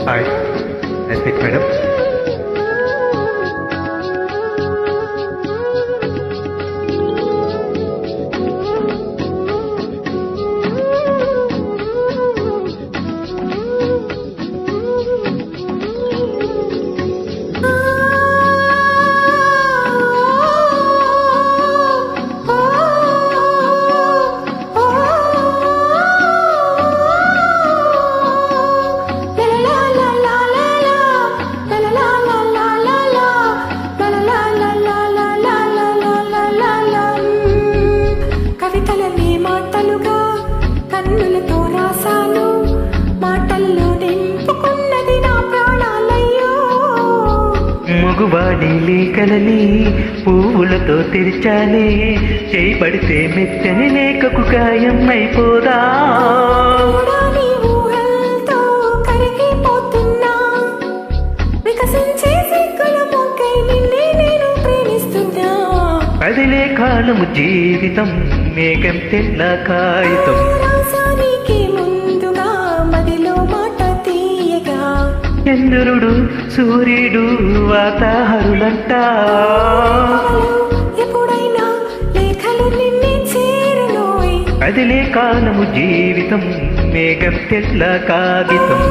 Hi, nice meet madam. మగువాడి లేఖలని పువ్వులతో తెరిచానే, చేయబడితే మెత్తని లేఖకు గాయం అయిపోదా. కదిలే కాలము జీవితం మేఘం తెల్ల కాగితం. చంద్రుడు సూర్యుడు వాతాహరులంట, ఎప్పుడైనా లేఖలు నిన్నే చేరునోయ్. కదిలే కాలము జీవితం మేఘం తెల్ల కాగితం.